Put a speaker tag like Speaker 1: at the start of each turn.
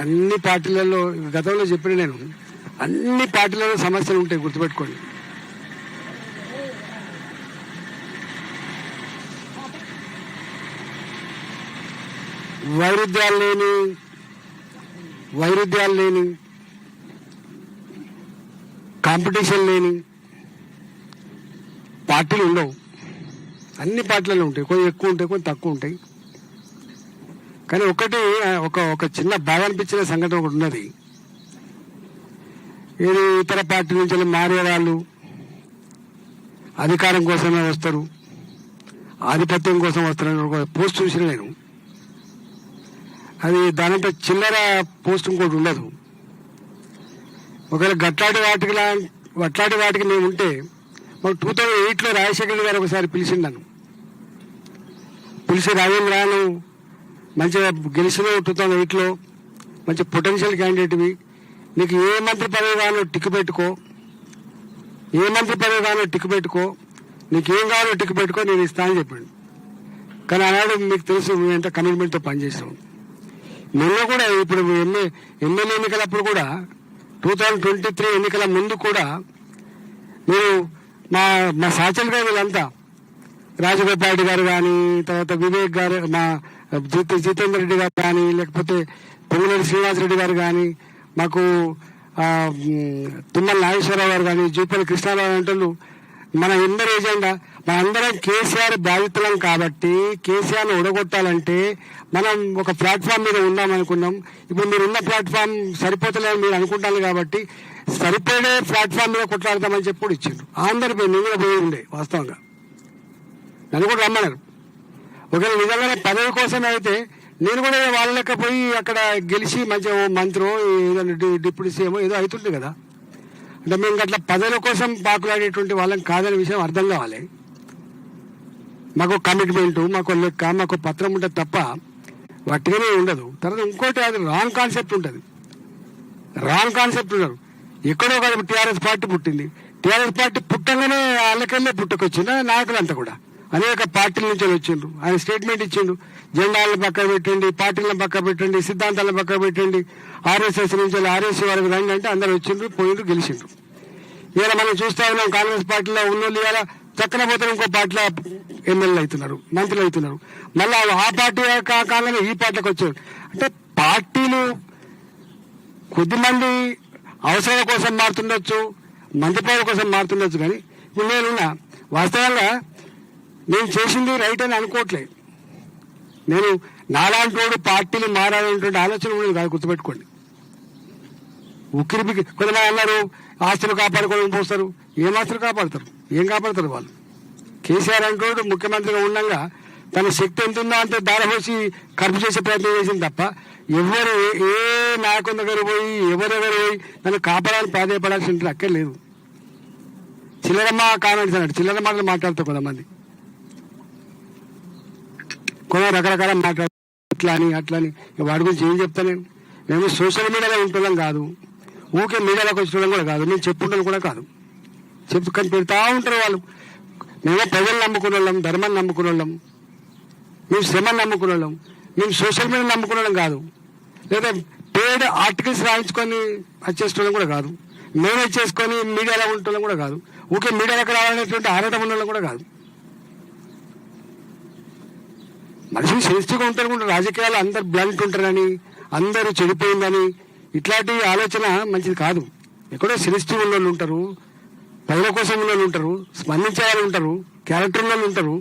Speaker 1: అన్ని పార్టీలలో గతంలో చెప్పిన నేను అన్ని పార్టీలలో సమస్యలు ఉంటాయి, గుర్తుపెట్టుకోండి. వైరుధ్యాలు లేని కాంపిటీషన్ లేని పార్టీలు ఉండవు. అన్ని పార్టీలలో ఉంటాయి, కొన్ని ఎక్కువ ఉంటాయి, కొన్ని తక్కువ ఉంటాయి. కానీ ఒకటి ఒక చిన్న బాధ అనిపించిన సంఘటన ఒకటి ఉన్నది. ఇది ఇతర పార్టీ నుంచి మారే వాళ్ళు అధికారం కోసమే వస్తారు, ఆధిపత్యం కోసం వస్తారని ఒక పోస్ట్ చూసిన నేను. అది దానింత చిల్లర పోస్ట్ ఇంకోటి ఉండదు. ఒకవేళ వట్లాంటి వాటికి మేము ఉంటే మాకు 2008లో రాజశేఖర్ గారు ఒకసారి పిలిచిండు నన్ను. పిలిచి రాజేంద్రాను మంచిగా గెలిచినావు 2008లో, మంచి పొటెన్షియల్ క్యాండిడేట్వి, నీకు ఏ మంత్రి పదవి కావాలో టిక్కు పెట్టుకో, నీకేం కావాలో టిక్కు పెట్టుకో, నేను ఇస్తానని చెప్పాడు. కానీ ఆనాడు మీకు తెలుసు మేము ఎంత కమిట్మెంట్తో పనిచేస్తాం. మొన్న కూడా ఇప్పుడు ఎమ్మెల్యే ఎన్నికలప్పుడు కూడా 2023 ఎన్నికల ముందు కూడా మీరు మా సహచరులుగా వీళ్ళంతా రాజగోపాల్ రెడ్డి గారు కానీ, తర్వాత వివేక్ గారు, మా జితేందర్ రెడ్డి గారు కానీ, లేకపోతే పొంగులేటి శ్రీనివాసరెడ్డి గారు కానీ, మాకు తుమ్మల నాగేశ్వరరావు గారు కానీ, జూపల్లి కృష్ణారావు అంటూ మన అందరి ఏజెండా, మనందరం కేసీఆర్ బాధితులం కాబట్టి కేసీఆర్ను ఓడగొట్టాలంటే మనం ఒక ప్లాట్ఫామ్ మీద ఉన్నామనుకున్నాం. ఇప్పుడు మీరు ఉన్న ప్లాట్ఫామ్ సరిపోతలేదని మీరు అనుకుంటాను కాబట్టి సరిపోయే ప్లాట్ఫామ్ మీద కొట్లాడతామని చెప్పి కూడా ఇచ్చిండ్రు. అందరి నేను కూడా పోయి ఉండే, వాస్తవంగా నన్ను కూడా రమ్మన్నారు. ఒకవేళ నిజంగానే పదవి కోసమే అయితే నేను కూడా వాళ్ళ లెక్క పోయి అక్కడ గెలిచి మంచిగా మంత్రో ఏదైనా డిప్యూటీ సీఎం ఏదో అవుతుంది కదా. అంటే మేము అట్లా పదవుల కోసం పాకులాడేటువంటి వాళ్ళని కాదనే విషయం అర్థం కావాలి. మాకు కమిట్మెంటు, మాకు లెక్క, మాకు పత్రం ఉంటుంది తప్ప వట్టిగానే ఉండదు. తర్వాత ఇంకోటి అది రాంగ్ కాన్సెప్ట్ ఉంటుంది. ఎక్కడో కాదు టీఆర్ఎస్ పార్టీ పుట్టింది. టీఆర్ఎస్ పార్టీ పుట్టంగానే వాళ్ళకెళ్ళే పుట్టుకొచ్చింది నాయకులంతా కూడా. అనేక పార్టీల నుంచి వచ్చిండ్రు. ఆయన స్టేట్మెంట్ ఇచ్చిండు, జెండాలను పక్క పెట్టండి, పార్టీలను పక్క పెట్టండి, సిద్ధాంతాలను పక్క పెట్టండి, RSS నుంచి RSC వరకు రండి అంటే అందరు వచ్చిండ్రు, పోయిండ్రు, గెలిచిండ్రు. ఇలా మనం చూస్తా ఉన్నాం కాంగ్రెస్ పార్టీలో ఉన్నోళ్ళు ఇలా చక్కన పోతారు, ఇంకో పార్టీలో ఎమ్మెల్యేలు అవుతున్నారు, మంత్రులు అవుతున్నారు. మళ్ళీ ఆ పార్టీ కాగానే ఈ పార్టీకి వచ్చారు. అంటే పార్టీలు కొద్దిమంది అవసరాల కోసం మారుతుండొచ్చు, మంత్రి పదవుల కోసం మారుతుండొచ్చు. కానీ ఇప్పుడు నేనున్నా వాస్తవంగా నేను చేసింది రైట్ అని అనుకోవట్లేదు. నేను నాలాంటి వాడు పార్టీలు మారాలనేటువంటి ఆలోచన ఉండేది కాదు, గుర్తుపెట్టుకోండి. ఉక్కిరిబిక్కి కొంతమంది అన్నారు ఆస్తులు కాపాడుకోవడం పోస్తారు. ఏం ఆస్తులు కాపాడతారు, ఏం కాపాడతారు వాళ్ళు? కేసీఆర్ అంటూ ముఖ్యమంత్రిగా ఉండగా తన శక్తి ఎంత ఉందో అంత దారపోసి ఖర్చు చేసే ప్రయత్నం చేసింది తప్ప ఎవరు ఏ నాయకుని దగ్గర పోయి ఎవరెవరు పోయి నన్ను కాపాడాలని ప్రాధాన్యపడాల్సిన అక్కర్లేదు. చిల్లరమ్మ కామెంట్స్ అన్నాడు, చిల్లర మాటలు మాట్లాడతారు కొంతమంది, కొందరు రకరకాల మాట్లాడు, ఇట్లా అని అట్లా అని. వాడి గురించి ఏం చెప్తా నేను? మేము సోషల్ మీడియాలో ఉంటున్నాం కాదు, ఊకే మీడియాలోకి వచ్చిన కూడా కాదు, నేను చెప్పుకుంటాను కూడా కాదు. కానీ పెడతా ఉంటారు వాళ్ళు. మేము ప్రజలు నమ్ముకున్న వాళ్ళం, ధర్మాన్ని నమ్ముకున్న వాళ్ళం, మేము శ్రమను నమ్ముకున్న వాళ్ళం, మేము సోషల్ మీడియా నమ్ముకున్న వాళ్ళం కాదు, లేదా పేడ్ ఆర్టికల్స్ రాయించుకొని వచ్చేసుకోవడం కూడా కాదు, మేనేజ్ చేసుకొని మీడియాలో ఉండటం కూడా కాదు, ఊకే మీడియాలోకి రావాలనేటువంటి ఆరాటం ఉండడం కూడా కాదు. మనుషులు సెన్సిటివ్గా ఉంటారు కూడా. రాజకీయాలు అందరు బ్లంట్ ఉంటారని, అందరూ చెడిపోయిందని ఇట్లాంటి ఆలోచన మంచిది కాదు. ఎక్కడో సెన్సిటివ్ ఉన్న వాళ్ళు ఉంటారు, ప్రజల కోసం ఉన్న వాళ్ళు ఉంటారు, స్పందించే వాళ్ళు ఉంటారు, క్యారెక్టర్ ఉన్న వాళ్ళు ఉంటారు.